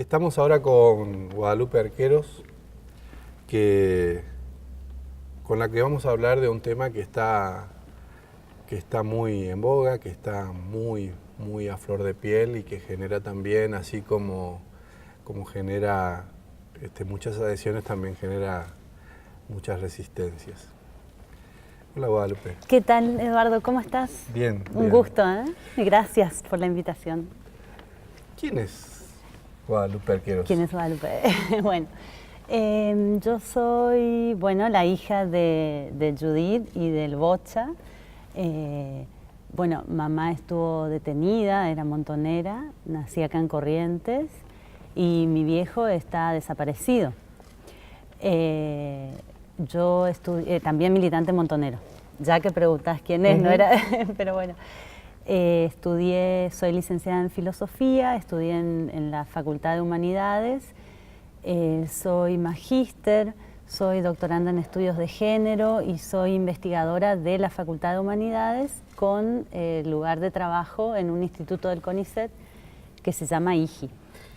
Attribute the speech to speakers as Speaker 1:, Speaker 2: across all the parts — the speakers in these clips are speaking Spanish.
Speaker 1: Estamos ahora con Guadalupe Arqueros, con la que vamos a hablar de un tema que está muy en boga, que está muy a flor de piel y que genera también, así como genera muchas adhesiones, también genera muchas resistencias. Hola Guadalupe.
Speaker 2: ¿Qué tal, Eduardo? ¿Cómo estás?
Speaker 1: Bien.
Speaker 2: Un gusto, ¿eh? Gracias por la invitación.
Speaker 1: ¿Quién es Guadalupe Arqueros?
Speaker 2: ¿Quién es Guadalupe? Bueno, yo soy, la hija de Judith y del Bocha. Mamá estuvo detenida, era montonera, nací acá en Corrientes y mi viejo está desaparecido. Yo estudié, también militante montonero, ya que preguntás quién es, no era, pero bueno. Soy licenciada en filosofía, estudié en la Facultad de Humanidades, soy magíster, soy doctoranda en estudios de género y soy investigadora de la Facultad de Humanidades con lugar de trabajo en un instituto del CONICET que se llama IGI,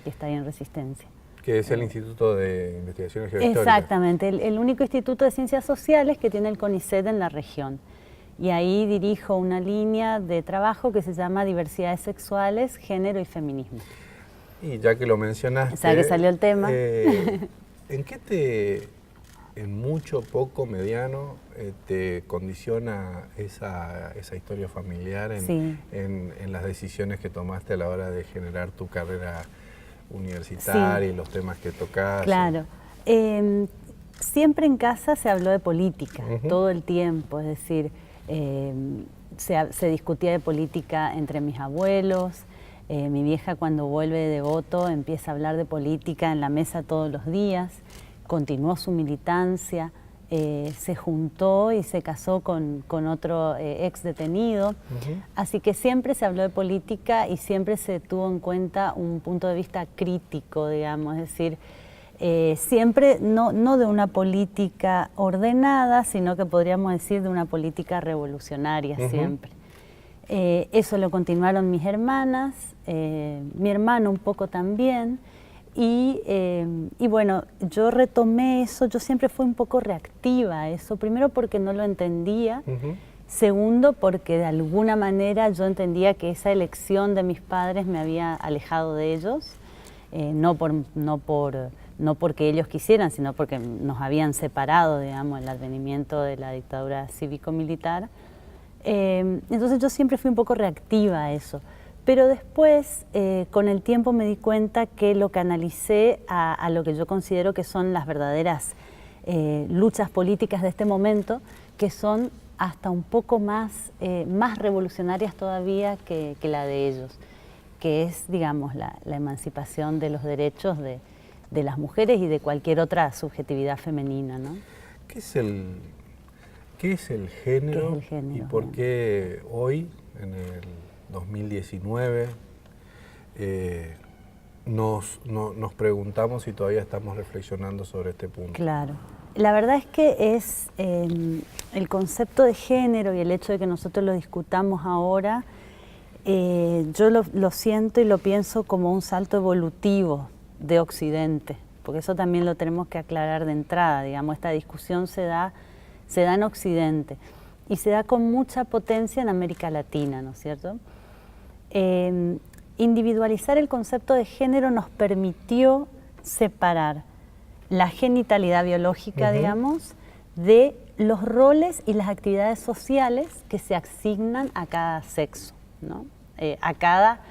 Speaker 2: que está ahí en Resistencia.
Speaker 1: Que es el Instituto de Investigaciones Geohistóricas.
Speaker 2: Exactamente, el único instituto de ciencias sociales que tiene el CONICET en la región. Y ahí dirijo una línea de trabajo que se llama Diversidades Sexuales, Género y Feminismo.
Speaker 1: Y ya que lo mencionaste...
Speaker 2: O sea, que salió el tema.
Speaker 1: ¿En qué en mucho, poco, mediano, te condiciona esa historia familiar en las decisiones que tomaste a la hora de generar tu carrera universitaria y los temas que tocas?
Speaker 2: Claro. Siempre en casa se habló de política, todo el tiempo, es decir, se discutía de política entre mis abuelos. Mi vieja, cuando vuelve de Devoto, empieza a hablar de política en la mesa todos los días, continuó su militancia, se juntó y se casó con otro ex detenido. Así que siempre se habló de política y siempre se tuvo en cuenta un punto de vista crítico, digamos, es decir, siempre no de una política ordenada, sino que podríamos decir de una política revolucionaria siempre. Eso lo continuaron mis hermanas, mi hermano un poco también, y bueno, yo retomé eso, yo siempre fui un poco reactiva a eso, primero porque no lo entendía, segundo porque de alguna manera yo entendía que esa elección de mis padres me había alejado de ellos, no porque ellos quisieran, sino porque nos habían separado, digamos, el advenimiento de la dictadura cívico-militar. Entonces yo siempre fui un poco reactiva a eso. Pero después, con el tiempo me di cuenta que lo canalicé a lo que yo considero que son las verdaderas luchas políticas de este momento, que son hasta un poco más revolucionarias todavía que la de ellos, que es, digamos, la emancipación de los derechos de las mujeres y de cualquier otra subjetividad femenina, ¿no?
Speaker 1: ¿Qué es el género?
Speaker 2: ¿Qué es el género?
Speaker 1: ¿Y por qué hoy, en el 2019, nos preguntamos y todavía estamos reflexionando sobre este punto?
Speaker 2: Claro. La verdad es que es el concepto de género y el hecho de que nosotros lo discutamos ahora, yo lo siento y lo pienso como un salto evolutivo de Occidente, porque eso también lo tenemos que aclarar de entrada, digamos, esta discusión se da en Occidente y se da con mucha potencia en América Latina, ¿no es cierto? Individualizar el concepto de género nos permitió separar la genitalidad biológica, digamos, de los roles y las actividades sociales que se asignan a cada sexo, ¿no? A cada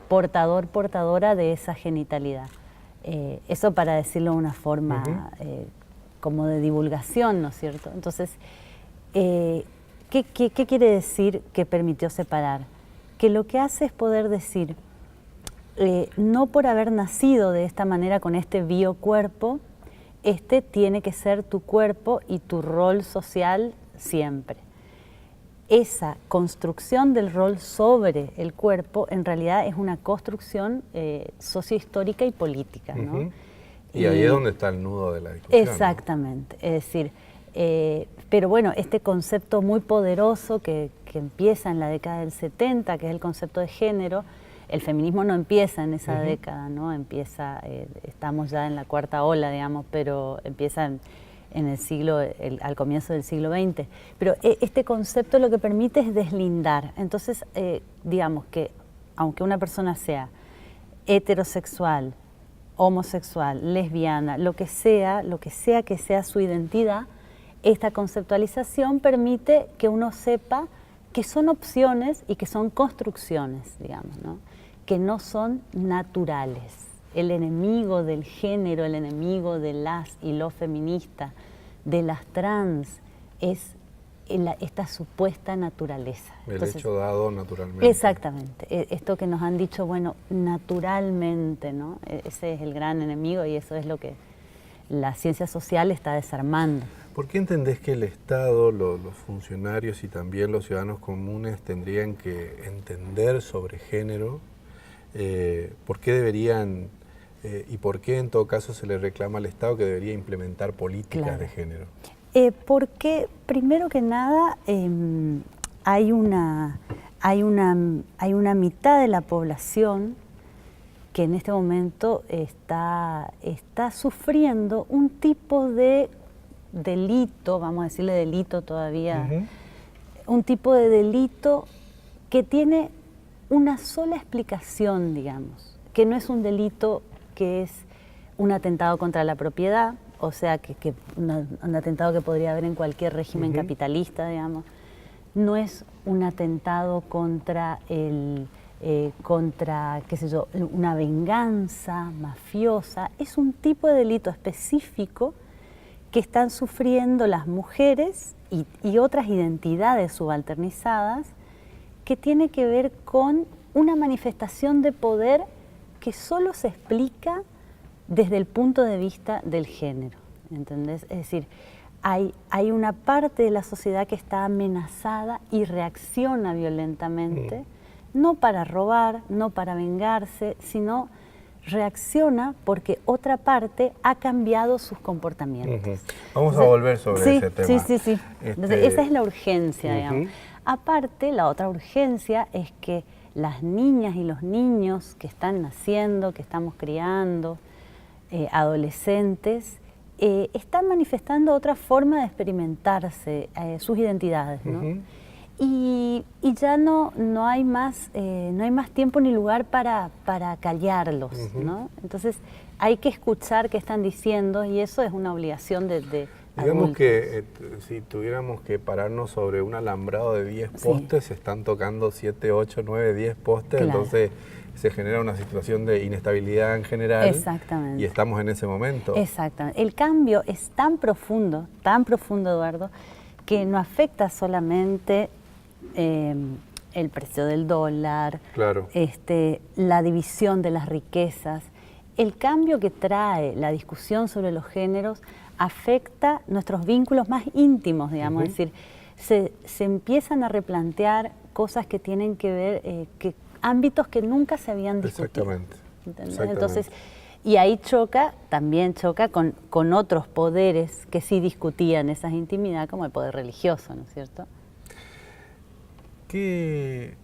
Speaker 2: portador, portadora de esa genitalidad. Eso para decirlo de una forma como de divulgación, ¿no es cierto? Entonces, ¿qué quiere decir que permitió separar? Que lo que hace es poder decir, no por haber nacido de esta manera con este biocuerpo, este tiene que ser tu cuerpo y tu rol social siempre. Esa construcción del rol sobre el cuerpo en realidad es una construcción sociohistórica y política, ¿no?
Speaker 1: Y ahí es donde está el nudo de la discusión.
Speaker 2: Exactamente, ¿no? Es decir, pero bueno, este concepto muy poderoso que empieza en la década del 70, que es el concepto de género, el feminismo no empieza en esa década, ¿no? Empieza, estamos ya en la cuarta ola, digamos, pero empieza en el siglo, al comienzo del siglo XX. Pero este concepto lo que permite es deslindar. Entonces, digamos que aunque una persona sea heterosexual, homosexual, lesbiana, lo que sea que sea su identidad, esta conceptualización permite que uno sepa que son opciones y que son construcciones, digamos, ¿no? Que no son naturales. El enemigo del género, el enemigo de las y los feministas, de las trans, es esta supuesta naturaleza.
Speaker 1: Entonces, hecho dado naturalmente.
Speaker 2: Exactamente. Esto que nos han dicho, bueno, naturalmente, ¿no? Ese es el gran enemigo y eso es lo que la ciencia social está desarmando.
Speaker 1: ¿Por qué entendés que el Estado, los funcionarios y también los ciudadanos comunes tendrían que entender sobre género? ¿Por qué deberían, y por qué en todo caso se le reclama al Estado que debería implementar políticas de género?
Speaker 2: Porque primero que nada hay una mitad de la población que en este momento está sufriendo un tipo de delito, vamos a decirle delito todavía, un tipo de delito que tiene una sola explicación, digamos, que no es un delito que es un atentado contra la propiedad, o sea, que un atentado que podría haber en cualquier régimen capitalista, digamos, no es un atentado contra qué sé yo, una venganza mafiosa, es un tipo de delito específico que están sufriendo las mujeres y otras identidades subalternizadas, que tiene que ver con una manifestación de poder que solo se explica desde el punto de vista del género, ¿entendés? Es decir, hay una parte de la sociedad que está amenazada y reacciona violentamente, no para robar, no para vengarse, sino reacciona porque otra parte ha cambiado sus comportamientos.
Speaker 1: Vamos a volver sobre ese tema.
Speaker 2: Sí. Entonces, esa es la urgencia, digamos. Aparte, la otra urgencia es que las niñas y los niños que están naciendo, que estamos criando, adolescentes, están manifestando otra forma de experimentarse sus identidades, ¿no? Y ya no hay más tiempo ni lugar para callarlos, ¿no? Entonces hay que escuchar qué están diciendo y eso es una obligación de
Speaker 1: digamos
Speaker 2: adultos.
Speaker 1: que si tuviéramos que pararnos sobre un alambrado de 10 postes, se están tocando 7, 8, 9, 10 postes, entonces se genera una situación de inestabilidad en general. Exactamente. Y estamos en ese momento.
Speaker 2: Exactamente. El cambio es tan profundo, Eduardo, que no afecta solamente el precio del dólar, la división de las riquezas. El cambio que trae la discusión sobre los géneros afecta nuestros vínculos más íntimos, digamos, es decir, se empiezan a replantear cosas que tienen que ver, ámbitos que nunca se habían discutido. Exactamente. Entonces, y ahí también choca con otros poderes que sí discutían esas intimidades, como el poder religioso, ¿no es cierto?
Speaker 1: ¿Qué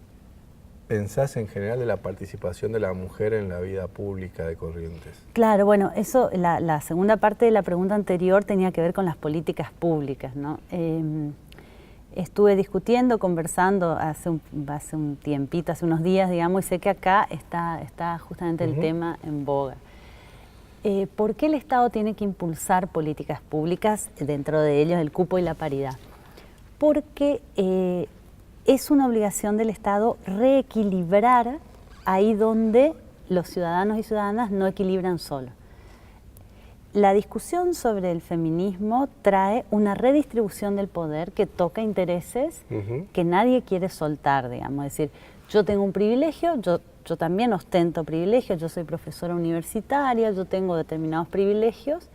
Speaker 1: pensás en general de la participación de la mujer en la vida pública de Corrientes?
Speaker 2: Claro, bueno, eso, la segunda parte de la pregunta anterior tenía que ver con las políticas públicas, ¿no? Estuve discutiendo, conversando hace un tiempito, hace unos días, digamos, y sé que acá está justamente el tema en boga. ¿Por qué el Estado tiene que impulsar políticas públicas, dentro de ellos el cupo y la paridad? Porque es una obligación del Estado reequilibrar ahí donde los ciudadanos y ciudadanas no equilibran solos. La discusión sobre el feminismo trae una redistribución del poder que toca intereses que nadie quiere soltar, digamos. Es decir, yo tengo un privilegio, yo también ostento privilegios, yo soy profesora universitaria, yo tengo determinados privilegios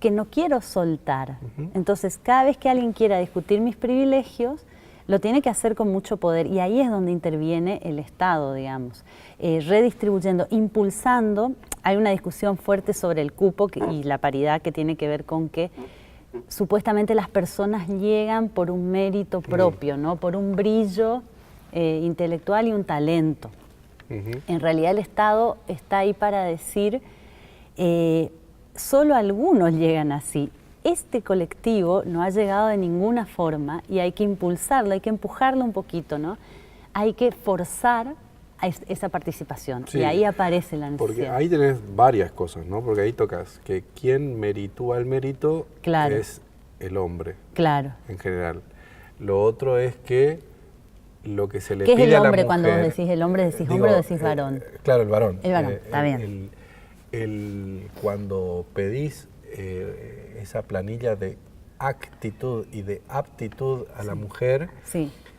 Speaker 2: que no quiero soltar. Entonces, cada vez que alguien quiera discutir mis privilegios, lo tiene que hacer con mucho poder y ahí es donde interviene el Estado, digamos, redistribuyendo, impulsando. Hay una discusión fuerte sobre el cupo y la paridad que tiene que ver con que supuestamente las personas llegan por un mérito propio, ¿no? Por un brillo intelectual y un talento. En realidad el Estado está ahí para decir, solo algunos llegan así. Este colectivo no ha llegado de ninguna forma y hay que impulsarlo, hay que empujarlo un poquito, ¿no? Hay que forzar a esa participación,
Speaker 1: sí,
Speaker 2: y ahí aparece la necesidad.
Speaker 1: Porque ahí tenés varias cosas, ¿no? Porque ahí tocas que quien meritúa el mérito es el hombre, en general. Lo otro es que lo que se le pide a la mujer...
Speaker 2: ¿Qué es el hombre cuando vos decís el hombre? ¿Decís hombre o decís varón?
Speaker 1: Claro, el varón.
Speaker 2: El varón, está bien.
Speaker 1: Cuando pedís esa planilla de actitud y de aptitud a la mujer,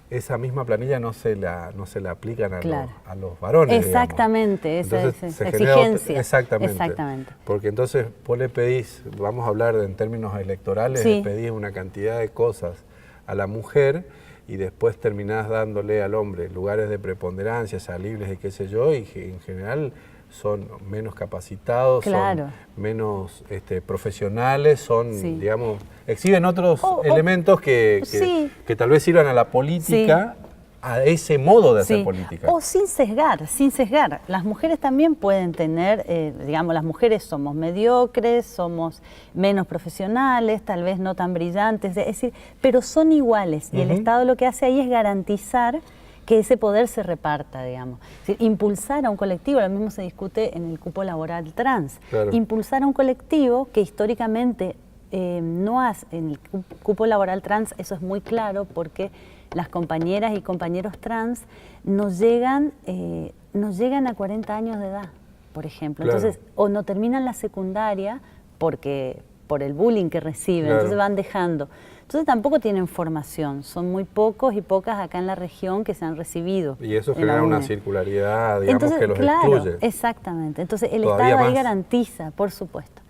Speaker 1: esa misma planilla no se la aplican a los varones.
Speaker 2: Exactamente,
Speaker 1: digamos.
Speaker 2: Esa
Speaker 1: se
Speaker 2: exigencia.
Speaker 1: Exactamente. Porque entonces vos le pedís, vamos a hablar en términos electorales, le pedís una cantidad de cosas a la mujer y después terminás dándole al hombre lugares de preponderancia, salibles y qué sé yo, y en general son menos capacitados, son menos profesionales, son, digamos, exhiben otros elementos que tal vez sirvan a la política, a ese modo de hacer política.
Speaker 2: O sin sesgar, sin sesgar. Las mujeres también pueden tener, digamos, las mujeres somos mediocres, somos menos profesionales, tal vez no tan brillantes, es decir, pero son iguales. Y el Estado lo que hace ahí es garantizar que ese poder se reparta, digamos. Es decir, impulsar a un colectivo, lo mismo se discute en el cupo laboral trans. Impulsar a un colectivo que históricamente no hace, en el cupo laboral trans eso es muy claro porque las compañeras y compañeros trans nos llegan a 40 años de edad, por ejemplo. Entonces, o no terminan la secundaria por el bullying que reciben, entonces van dejando. Entonces tampoco tienen formación, son muy pocos y pocas acá en la región que se han recibido.
Speaker 1: Y eso genera una circularidad, digamos, entonces, que los excluye.
Speaker 2: Exactamente. Entonces el Estado ahí garantiza, por supuesto,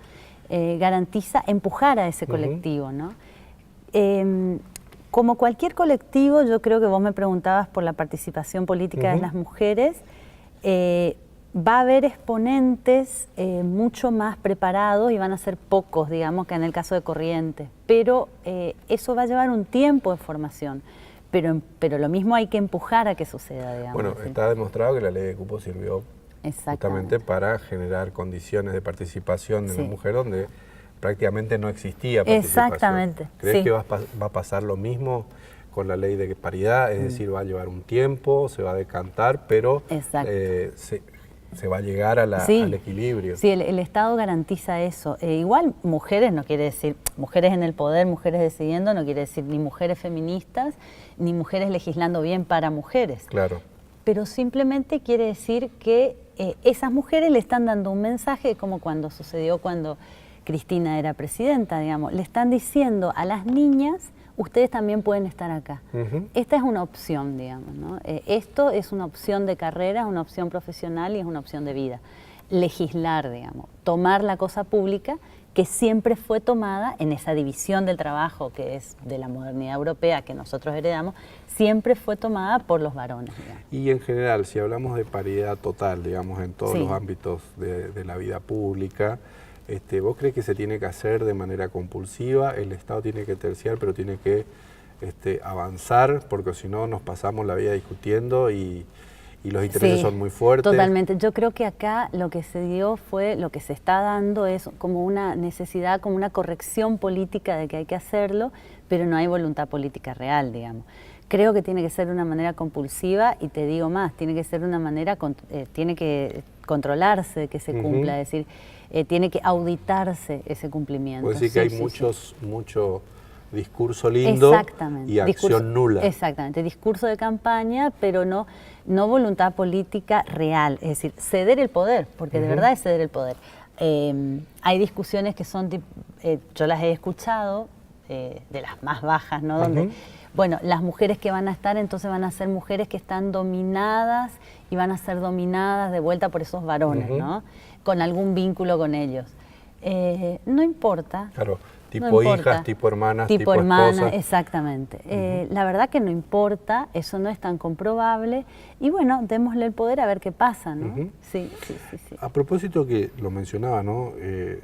Speaker 2: garantiza empujar a ese colectivo, ¿no? Como cualquier colectivo, yo creo que vos me preguntabas por la participación política de las mujeres, va a haber exponentes mucho más preparados y van a ser pocos, digamos, que en el caso de Corrientes. Pero eso va a llevar un tiempo de formación. Pero lo mismo hay que empujar a que suceda, digamos.
Speaker 1: Bueno, está demostrado que la ley de cupo sirvió justamente para generar condiciones de participación de la mujer donde prácticamente no existía participación.
Speaker 2: Exactamente.
Speaker 1: ¿Crees que va a pasar lo mismo con la ley de paridad? Es decir, va a llevar un tiempo, se va a decantar, pero se va a llegar al equilibrio.
Speaker 2: Sí, el Estado garantiza eso. Igual mujeres no quiere decir, mujeres en el poder, mujeres decidiendo, no quiere decir ni mujeres feministas, ni mujeres legislando bien para mujeres.
Speaker 1: Claro.
Speaker 2: Pero simplemente quiere decir que esas mujeres le están dando un mensaje, como cuando sucedió cuando Cristina era presidenta, digamos, le están diciendo a las niñas, ustedes también pueden estar acá. Esta es una opción, digamos, ¿no? Esto es una opción de carrera, es una opción profesional y es una opción de vida. Legislar, digamos, tomar la cosa pública que siempre fue tomada en esa división del trabajo que es de la modernidad europea que nosotros heredamos, siempre fue tomada por los varones, digamos.
Speaker 1: Y en general, si hablamos de paridad total, digamos, en todos los ámbitos de la vida pública, ¿vos crees que se tiene que hacer de manera compulsiva? ¿El Estado tiene que terciar, pero tiene que avanzar? Porque si no nos pasamos la vida discutiendo y los intereses son muy fuertes.
Speaker 2: Totalmente. Yo creo que acá lo que se dio fue, lo que se está dando es como una necesidad, como una corrección política de que hay que hacerlo, pero no hay voluntad política real, digamos. Creo que tiene que ser de una manera compulsiva y te digo más, tiene que ser de una manera, tiene que controlarse que se cumpla, es decir, tiene que auditarse ese cumplimiento.
Speaker 1: Puede decir que hay mucho discurso lindo y acción nula.
Speaker 2: Exactamente, discurso de campaña, pero no voluntad política real, es decir, ceder el poder, porque de verdad es ceder el poder. Hay discusiones que son, yo las he escuchado, de las más bajas, ¿no? Donde, bueno, las mujeres que van a estar, entonces van a ser mujeres que están dominadas y van a ser dominadas de vuelta por esos varones, ¿no? Con algún vínculo con ellos. No importa.
Speaker 1: Claro, tipo hijas, tipo hermanas, tipo esposas.
Speaker 2: Exactamente. La verdad que no importa, eso no es tan comprobable. Y bueno, démosle el poder a ver qué pasa, ¿no? Sí.
Speaker 1: A propósito que lo mencionaba, ¿no?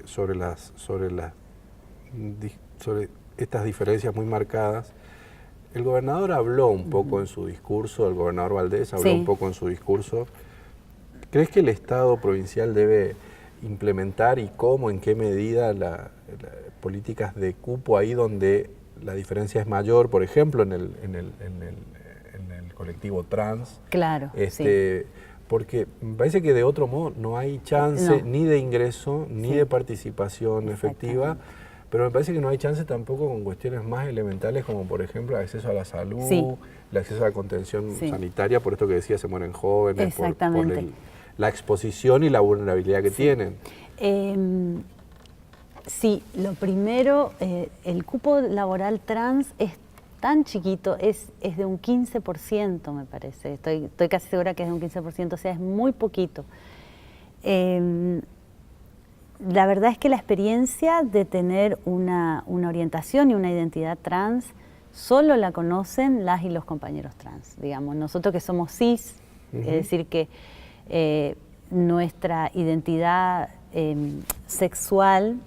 Speaker 1: Sobre estas diferencias muy marcadas, el gobernador habló un poco en su discurso, el gobernador Valdés habló un poco en su discurso ¿Crees que el Estado provincial debe implementar y cómo, en qué medida políticas de cupo ahí donde la diferencia es mayor, por ejemplo, en el colectivo trans?
Speaker 2: Claro, sí.
Speaker 1: Porque me parece que de otro modo no hay chance ni de ingreso, ni de participación efectiva, pero me parece que no hay chance tampoco con cuestiones más elementales como, por ejemplo, el acceso a la salud, el acceso a la contención sanitaria, por esto que decía, se mueren jóvenes, por la exposición y la vulnerabilidad que tienen.
Speaker 2: Sí, lo primero, el cupo laboral trans es tan chiquito, es de un 15%, me parece. Estoy casi segura que es de un 15%, o sea, es muy poquito. La verdad es que la experiencia de tener una orientación y una identidad trans solo la conocen las y los compañeros trans. Digamos, nosotros que somos cis, es decir, que nuestra identidad sexual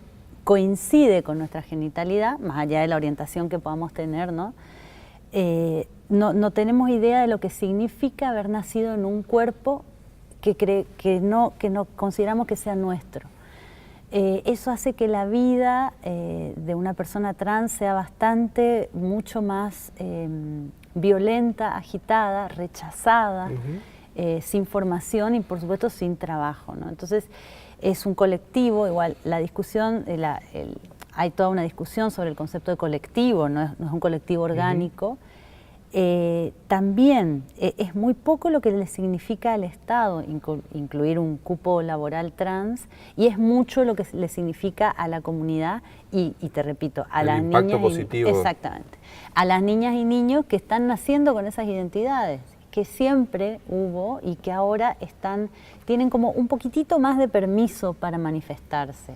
Speaker 2: coincide con nuestra genitalidad, más allá de la orientación que podamos tener, ¿no? No tenemos idea de lo que significa haber nacido en un cuerpo que no consideramos que sea nuestro. Eso hace que la vida de una persona trans sea mucho más violenta, agitada, rechazada, sin formación y por supuesto sin trabajo, ¿no? Entonces es un colectivo, igual la discusión, hay toda una discusión sobre el concepto de colectivo, no es un colectivo orgánico. También es muy poco lo que le significa al Estado incluir un cupo laboral trans y es mucho lo que le significa a la comunidad y te repito, a las niñas
Speaker 1: positivo.
Speaker 2: Exactamente, a las niñas y niños que están naciendo con esas identidades, que siempre hubo y que ahora tienen como un poquitito más de permiso para manifestarse.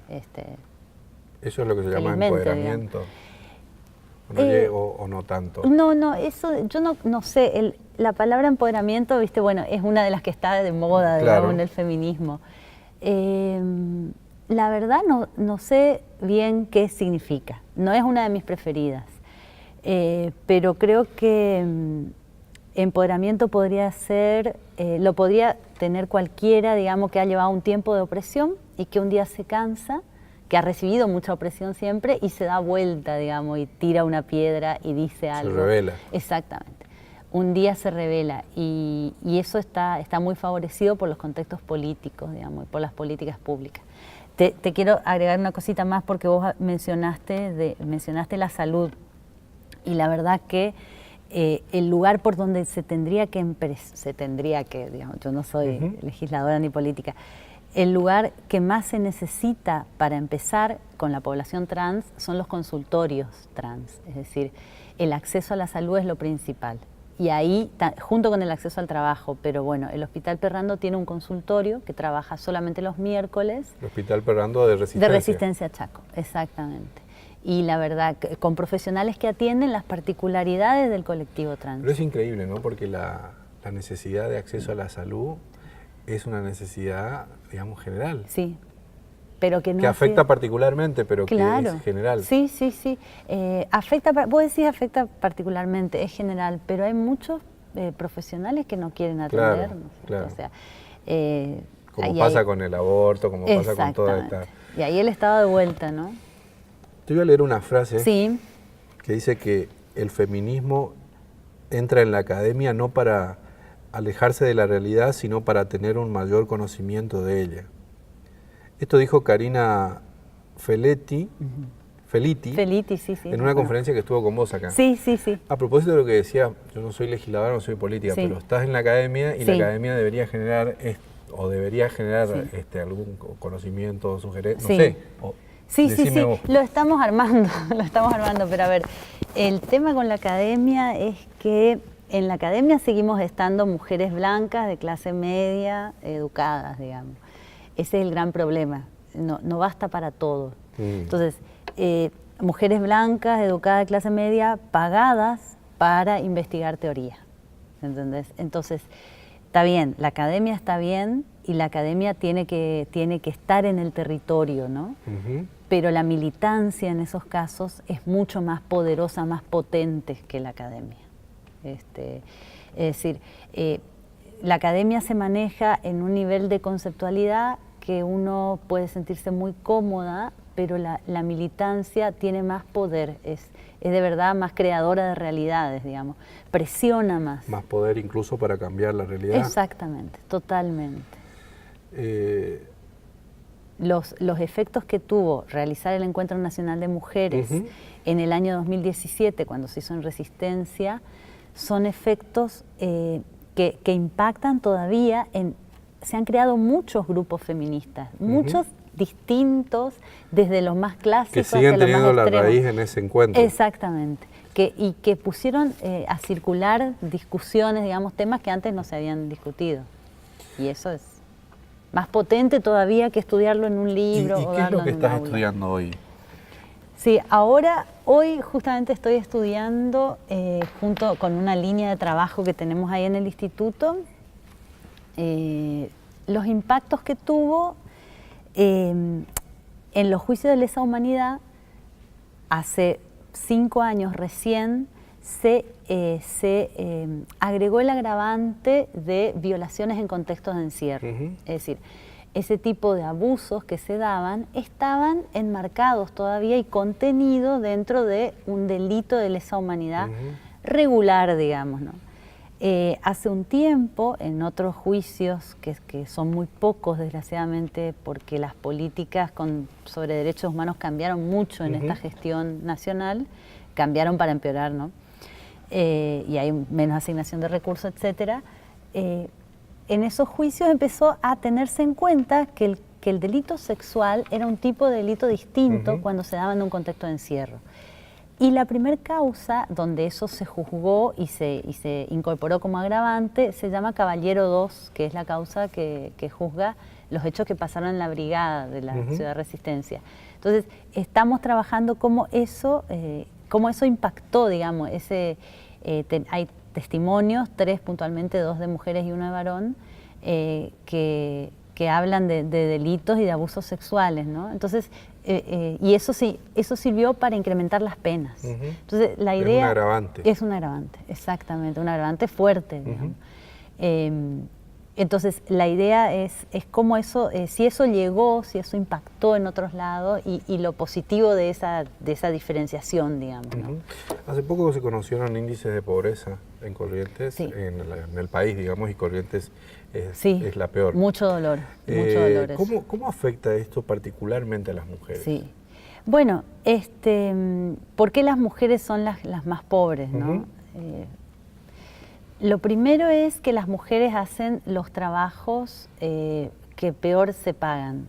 Speaker 1: Eso es lo que se llama empoderamiento. ¿O no tanto?
Speaker 2: No, eso yo no sé. La palabra empoderamiento, viste, bueno, es una de las que está de moda, digamos, en el feminismo. La verdad no sé bien qué significa. No es una de mis preferidas. Pero creo que empoderamiento podría ser, lo podría tener cualquiera, digamos, que ha llevado un tiempo de opresión y que un día se cansa, que ha recibido mucha opresión siempre y se da vuelta, digamos, y tira una piedra y dice algo.
Speaker 1: Se revela.
Speaker 2: Exactamente. Un día se revela y eso está muy favorecido por los contextos políticos, digamos, y por las políticas públicas. Te quiero agregar una cosita más porque vos mencionaste la salud y la verdad que el lugar por donde se tendría que, digamos, yo no soy legisladora ni política, el lugar que más se necesita para empezar con la población trans son los consultorios trans, es decir, el acceso a la salud es lo principal. Y ahí, junto con el acceso al trabajo, pero bueno, el Hospital Perrando tiene un consultorio que trabaja solamente los miércoles.
Speaker 1: El Hospital Perrando de Resistencia.
Speaker 2: De Resistencia Chaco, exactamente. Y la verdad, con profesionales que atienden las particularidades del colectivo trans.
Speaker 1: Pero es increíble, ¿no? Porque la necesidad de acceso a la salud es una necesidad, digamos, general.
Speaker 2: Sí, pero que no...
Speaker 1: Que afecta particularmente, pero
Speaker 2: claro,
Speaker 1: que es general.
Speaker 2: Sí. Vos decís afecta particularmente, es general, pero hay muchos profesionales que no quieren atendernos.
Speaker 1: Claro.
Speaker 2: O sea,
Speaker 1: como pasa con el aborto, como pasa con toda esta...
Speaker 2: Y ahí el estado de vuelta, ¿no?
Speaker 1: Te voy a leer una frase
Speaker 2: sí.
Speaker 1: que dice que el feminismo entra en la academia no para alejarse de la realidad, sino para tener un mayor conocimiento de ella. Esto dijo Karina Felitti,
Speaker 2: sí.
Speaker 1: En una conferencia que estuvo con vos acá.
Speaker 2: Sí.
Speaker 1: A propósito de lo que decía, yo no soy legisladora, no soy política, pero estás en la academia y la academia debería generar algún conocimiento, sugerencia, no sé.
Speaker 2: Sí, lo estamos armando, pero a ver, el tema con la academia es que en la academia seguimos estando mujeres blancas de clase media, educadas, digamos. Ese es el gran problema, no basta para todo. Entonces, mujeres blancas, educadas de clase media, pagadas para investigar teoría, ¿entendés? Entonces, está bien, la academia está bien y la academia tiene que estar en el territorio, ¿no? Pero la militancia en esos casos es mucho más poderosa, más potente que la academia. Es decir, la academia se maneja en un nivel de conceptualidad que uno puede sentirse muy cómoda, pero la militancia tiene más poder, es de verdad más creadora de realidades, digamos, presiona más.
Speaker 1: Más poder incluso para cambiar la realidad.
Speaker 2: Exactamente, totalmente. Los efectos que tuvo realizar el Encuentro Nacional de Mujeres en el año 2017, cuando se hizo en Resistencia, son efectos que impactan todavía se han creado muchos grupos feministas, muchos distintos, desde los más clásicos
Speaker 1: que siguen
Speaker 2: hasta los más
Speaker 1: teniendo la
Speaker 2: extremos.
Speaker 1: raíz en ese encuentro.
Speaker 2: Exactamente. Y que pusieron a circular discusiones, digamos, temas que antes no se habían discutido. Y eso es más potente todavía que estudiarlo en un libro.
Speaker 1: ¿Y qué es lo que estás estudiando hoy?
Speaker 2: Sí, hoy justamente estoy estudiando junto con una línea de trabajo que tenemos ahí en el instituto, los impactos que tuvo en los juicios de lesa humanidad. Hace 5 años recién se agregó el agravante de violaciones en contextos de encierro. Es decir, ese tipo de abusos que se daban estaban enmarcados todavía y contenidos dentro de un delito de lesa humanidad regular, digamos, ¿no? Hace un tiempo, en otros juicios, que son muy pocos desgraciadamente, porque las políticas sobre derechos humanos cambiaron mucho en esta gestión nacional, cambiaron para empeorar, ¿no? Y hay menos asignación de recursos, etcétera. En esos juicios empezó a tenerse en cuenta que el delito sexual era un tipo de delito distinto cuando se daba en un contexto de encierro. Y la primer causa donde eso se juzgó y se incorporó como agravante se llama Caballero 2, que es la causa que juzga los hechos que pasaron en la brigada de la Ciudad de Resistencia. Entonces, estamos trabajando cómo eso impactó, digamos, hay testimonios, 3 puntualmente, 2 de mujeres y 1 de varón, que hablan de delitos y de abusos sexuales, ¿no? Entonces, y eso sí, eso sirvió para incrementar las penas. Entonces, la idea...
Speaker 1: Es un agravante.
Speaker 2: Es un agravante, exactamente, un agravante fuerte, digamos. Entonces, la idea es cómo eso, si eso llegó, si eso impactó en otros lados y lo positivo de esa diferenciación, digamos, ¿no?
Speaker 1: Hace poco se conocieron índices de pobreza en Corrientes, en el país, digamos, y Corrientes es la peor.
Speaker 2: Mucho dolor, mucho dolor.
Speaker 1: ¿Cómo afecta esto particularmente a las mujeres?
Speaker 2: Sí. Bueno, ¿por qué las mujeres son las más pobres, no? Lo primero es que las mujeres hacen los trabajos que peor se pagan.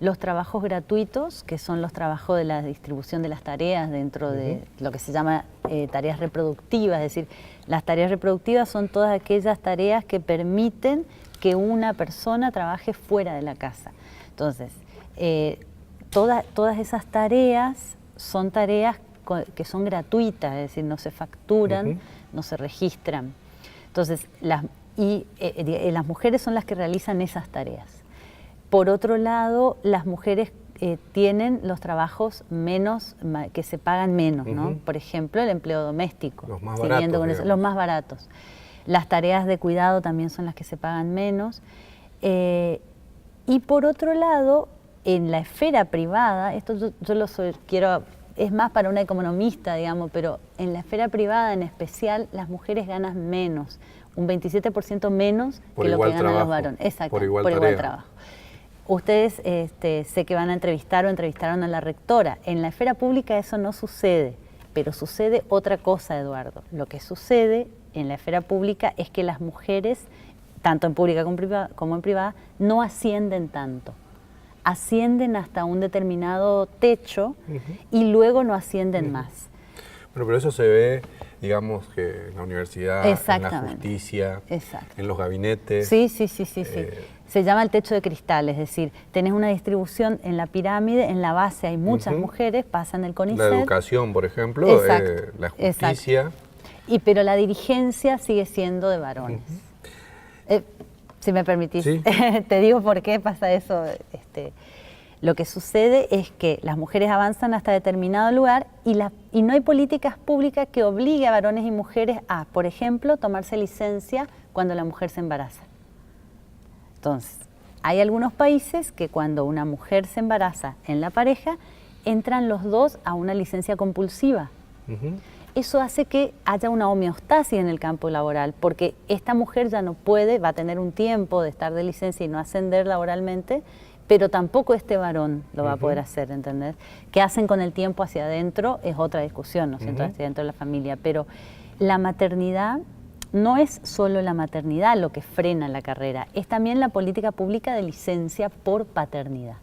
Speaker 2: Los trabajos gratuitos, que son los trabajos de la distribución de las tareas dentro de lo que se llama tareas reproductivas, es decir, las tareas reproductivas son todas aquellas tareas que permiten que una persona trabaje fuera de la casa. Entonces, todas esas tareas son tareas que son gratuitas, es decir, no se facturan, no se registran. Entonces, las mujeres son las que realizan esas tareas. Por otro lado, las mujeres tienen los trabajos que se pagan menos, ¿no? Por ejemplo, el empleo doméstico.
Speaker 1: Los más baratos,
Speaker 2: los más baratos. Las tareas de cuidado también son las que se pagan menos. Y por otro lado, en la esfera privada, esto es más para una economista, digamos, pero en la esfera privada en especial, las mujeres ganan menos, un 27% menos que lo que ganan los varones. Exacto, por igual trabajo. Ustedes sé que van a entrevistar o entrevistaron a la rectora. En la esfera pública eso no sucede, pero sucede otra cosa, Eduardo. Lo que sucede en la esfera pública es que las mujeres, tanto en pública como en privada, no ascienden tanto. Ascienden hasta un determinado techo y luego no ascienden más.
Speaker 1: Bueno, pero eso se ve, digamos, que en la universidad, en la justicia, en los gabinetes.
Speaker 2: Sí. Se llama el techo de cristal, es decir, tenés una distribución en la pirámide, en la base hay muchas mujeres, pasan el CONICET.
Speaker 1: La educación, por ejemplo, la justicia.
Speaker 2: Pero la dirigencia sigue siendo de varones. Si me permitís, te digo por qué pasa eso. Lo que sucede es que las mujeres avanzan hasta determinado lugar y no hay políticas públicas que obliguen a varones y mujeres a, por ejemplo, tomarse licencia cuando la mujer se embaraza. Entonces, hay algunos países que cuando una mujer se embaraza en la pareja, entran los dos a una licencia compulsiva. Eso hace que haya una homeostasis en el campo laboral, porque esta mujer ya no puede, va a tener un tiempo de estar de licencia y no ascender laboralmente, pero tampoco este varón lo va a poder hacer, ¿entendés? ¿Qué hacen con el tiempo hacia adentro? Es otra discusión, ¿no es cierto? Hacia adentro de la familia, pero la maternidad no es solo la maternidad lo que frena la carrera, es también la política pública de licencia por paternidad.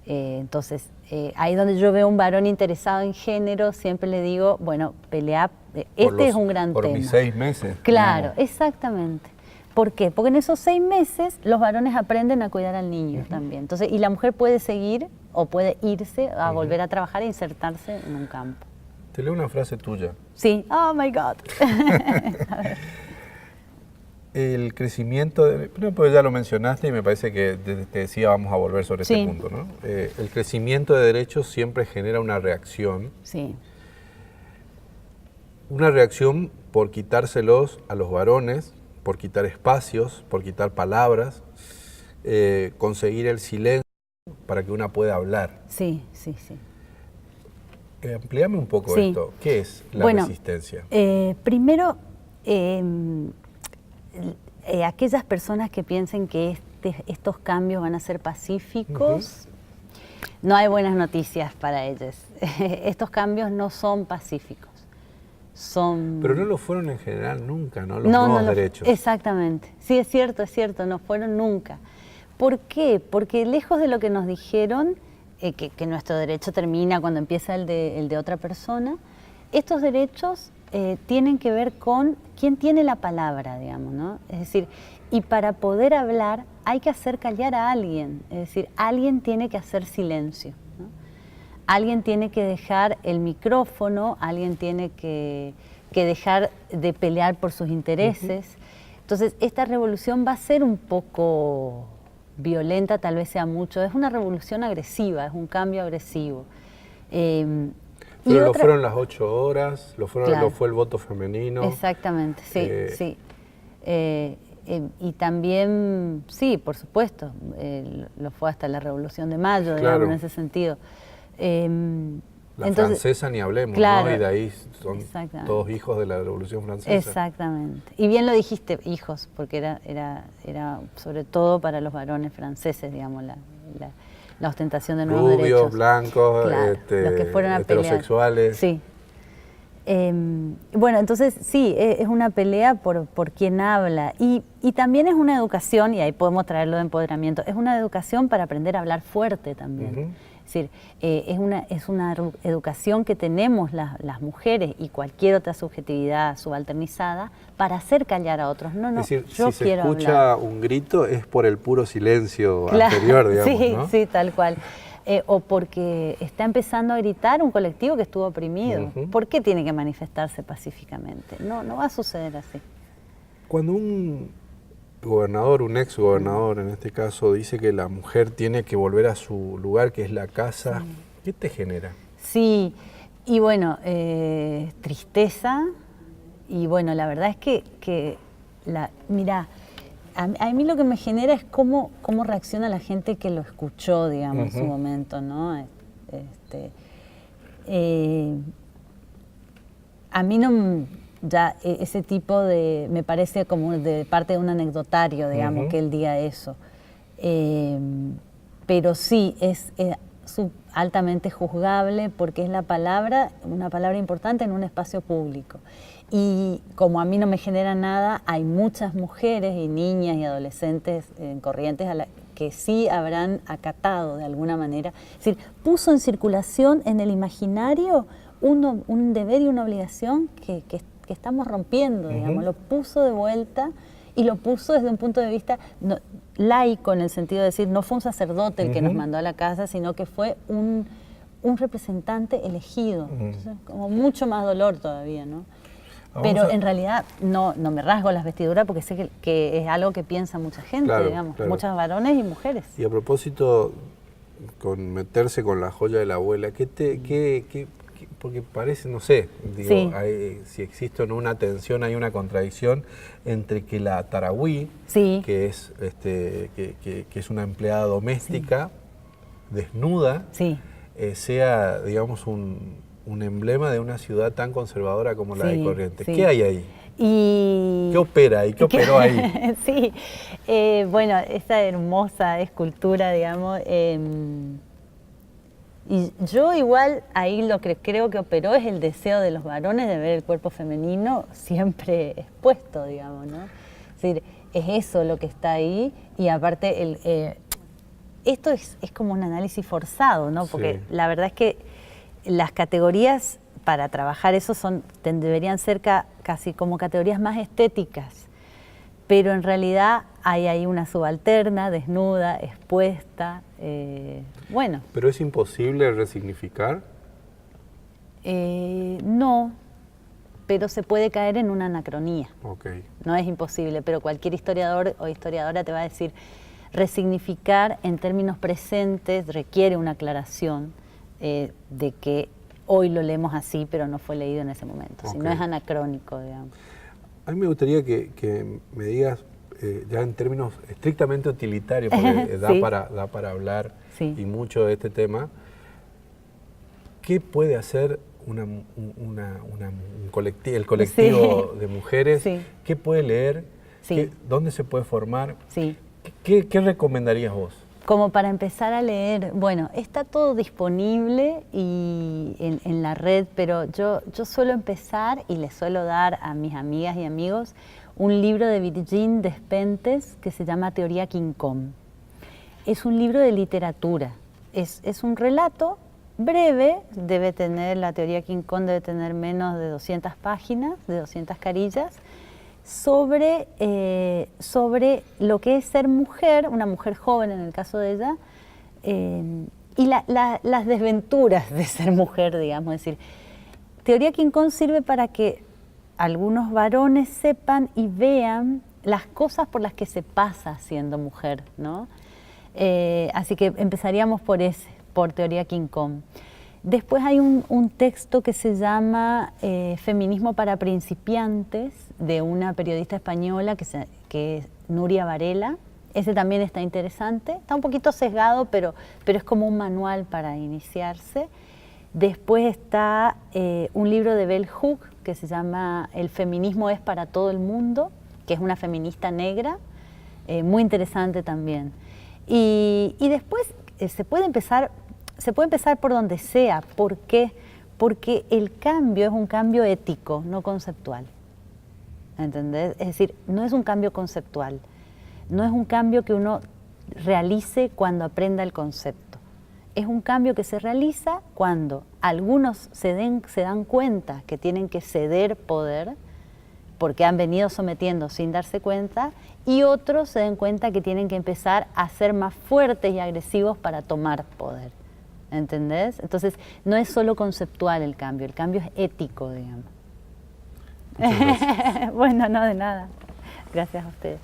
Speaker 2: Entonces, ahí donde yo veo un varón interesado en género, siempre le digo, bueno, pelea, este es un gran tema.
Speaker 1: Por mis 6 meses.
Speaker 2: Claro,
Speaker 1: digamos.
Speaker 2: Exactamente. ¿Por qué? Porque en esos 6 meses los varones aprenden a cuidar al niño también. Entonces, y la mujer puede seguir o puede irse a volver a trabajar e insertarse en un campo.
Speaker 1: Te leo una frase tuya.
Speaker 2: Sí, oh my God. A ver.
Speaker 1: El crecimiento, pues ya lo mencionaste y me parece que te decía vamos a volver sobre ese punto, ¿no? El crecimiento de derechos siempre genera una reacción.
Speaker 2: Sí.
Speaker 1: Una reacción por quitárselos a los varones, por quitar espacios, por quitar palabras, conseguir el silencio para que una pueda hablar.
Speaker 2: Sí, sí, sí.
Speaker 1: Amplíame un poco esto. ¿Qué es la resistencia?
Speaker 2: Primero, aquellas personas que piensen que estos cambios van a ser pacíficos, no hay buenas noticias para ellos. Estos cambios no son pacíficos.
Speaker 1: Pero no lo fueron en general nunca, ¿no? Los nuevos derechos.
Speaker 2: Exactamente. Sí, es cierto, no fueron nunca. ¿Por qué? Porque lejos de lo que nos dijeron, que nuestro derecho termina cuando empieza el de otra persona, estos derechos tienen que ver con quién tiene la palabra, digamos, ¿no? Es decir, y para poder hablar hay que hacer callar a alguien, es decir, alguien tiene que hacer silencio, ¿no? Alguien tiene que dejar el micrófono, alguien tiene que dejar de pelear por sus intereses. Entonces, esta revolución va a ser un poco violenta, tal vez sea mucho, es una revolución agresiva, es un cambio agresivo.
Speaker 1: Pero lo fueron las 8 horas, lo fue el voto femenino.
Speaker 2: Exactamente, sí, sí. Y también, sí, por supuesto, lo fue hasta la Revolución de Mayo, digamos, en ese sentido.
Speaker 1: La francesa ni hablemos, ¿no? Y de ahí son todos hijos de la Revolución Francesa.
Speaker 2: Exactamente. Y bien lo dijiste, hijos, porque era sobre todo para los varones franceses, digamos, la ostentación de nuevos derechos.
Speaker 1: Rubios, blancos,
Speaker 2: claro, los que fueron a
Speaker 1: heterosexuales.
Speaker 2: Pelear. Sí. Bueno, entonces sí, es una pelea por quien habla y también es una educación, y ahí podemos traerlo de empoderamiento, es una educación para aprender a hablar fuerte también. Es decir, es una educación que tenemos las mujeres y cualquier otra subjetividad subalternizada para hacer callar a otros. No,
Speaker 1: es decir,
Speaker 2: yo
Speaker 1: si
Speaker 2: quiero
Speaker 1: se escucha un grito es por el puro silencio anterior, digamos,
Speaker 2: sí,
Speaker 1: ¿no?
Speaker 2: Sí, tal cual. O porque está empezando a gritar un colectivo que estuvo oprimido. ¿Por qué tiene que manifestarse pacíficamente? No va a suceder así.
Speaker 1: Cuando un gobernador, un ex gobernador en este caso, dice que la mujer tiene que volver a su lugar, que es la casa, ¿qué te genera?
Speaker 2: Sí, y bueno, tristeza, y bueno, la verdad es que mirá, a mí lo que me genera es cómo reacciona la gente que lo escuchó, digamos, en su momento, ¿no? A mí no, ya ese tipo de, me parece como de parte de un anecdotario, digamos, que él diga eso. Pero sí, es altamente juzgable porque es una palabra importante en un espacio público. Y como a mí no me genera nada, hay muchas mujeres y niñas y adolescentes en Corrientes que sí habrán acatado de alguna manera. Es decir, puso en circulación en el imaginario un deber y una obligación que estamos rompiendo, digamos. Lo puso de vuelta y lo puso desde un punto de vista laico, en el sentido de decir, no fue un sacerdote el que nos mandó a la casa, sino que fue un representante elegido. Entonces, como mucho más dolor todavía, ¿no? Pero en realidad no me rasgo las vestiduras porque sé que es algo que piensa mucha gente, digamos, muchos varones y mujeres.
Speaker 1: Y a propósito, con meterse con la joya de la abuela, ¿qué porque parece, no sé, digo,
Speaker 2: Sí.
Speaker 1: si existe o no una tensión, hay una contradicción entre que la tarahui,
Speaker 2: Sí.
Speaker 1: que es, que es una empleada doméstica, desnuda,
Speaker 2: Sí.
Speaker 1: Sea, digamos, un emblema de una ciudad tan conservadora como la de
Speaker 2: Sí,
Speaker 1: Corrientes.
Speaker 2: sí.
Speaker 1: ¿Qué hay ahí?
Speaker 2: Y
Speaker 1: ¿Qué opera ahí? ¿Qué operó ahí?
Speaker 2: Sí, bueno, esa hermosa escultura, digamos, y yo igual ahí lo que creo que operó es el deseo de los varones de ver el cuerpo femenino siempre expuesto, digamos, ¿no? Es decir, es eso lo que está ahí, y aparte esto es como un análisis forzado, ¿no? Porque
Speaker 1: Sí.
Speaker 2: la verdad es que las categorías para trabajar eso deberían ser casi como categorías más estéticas, pero en realidad hay ahí una subalterna, desnuda, expuesta, bueno.
Speaker 1: ¿Pero es imposible resignificar?
Speaker 2: No, pero se puede caer en una anacronía.
Speaker 1: Okay.
Speaker 2: No es imposible, pero cualquier historiador o historiadora te va a decir, resignificar en términos presentes requiere una aclaración de que hoy lo leemos así, pero no fue leído en ese momento, si no es anacrónico, digamos.
Speaker 1: A mí me gustaría que me digas, ya en términos estrictamente utilitarios, porque
Speaker 2: Sí.
Speaker 1: da para hablar
Speaker 2: Sí.
Speaker 1: y mucho de este tema, ¿qué puede hacer el colectivo
Speaker 2: Sí.
Speaker 1: de mujeres?
Speaker 2: Sí.
Speaker 1: ¿Qué puede leer?
Speaker 2: Sí.
Speaker 1: ¿Dónde se puede formar?
Speaker 2: Sí.
Speaker 1: ¿Qué recomendarías vos?
Speaker 2: Como para empezar a leer, bueno, está todo disponible y en la red, pero yo suelo empezar y les suelo dar a mis amigas y amigos un libro de Virginie Despentes que se llama Teoría King Kong. Es un libro de literatura, es un relato breve, la teoría King Kong debe tener menos de 200 páginas, de 200 carillas, sobre lo que es ser mujer, una mujer joven en el caso de ella, y las desventuras de ser mujer, digamos. Es decir, Teoría King Kong sirve para que algunos varones sepan y vean las cosas por las que se pasa siendo mujer, ¿no? Así que empezaríamos por Teoría King Kong. Después hay un texto que se llama Feminismo para principiantes, de una periodista española que es Nuria Varela. Ese también está interesante, está un poquito sesgado, pero es como un manual para iniciarse. Después está un libro de Bell Hooks que se llama El feminismo es para todo el mundo, que es una feminista negra, muy interesante también. Y después se puede empezar por donde sea. ¿Por qué? Porque el cambio es un cambio ético, no conceptual. ¿Entendés? Es decir, no es un cambio conceptual, no es un cambio que uno realice cuando aprenda el concepto. Es un cambio que se realiza cuando algunos se dan cuenta que tienen que ceder poder, porque han venido sometiendo sin darse cuenta, y otros se den cuenta que tienen que empezar a ser más fuertes y agresivos para tomar poder. ¿Entendés? Entonces, no es solo conceptual el cambio es ético, digamos.
Speaker 1: Muchas gracias.
Speaker 2: Bueno, no, de nada. Gracias a ustedes.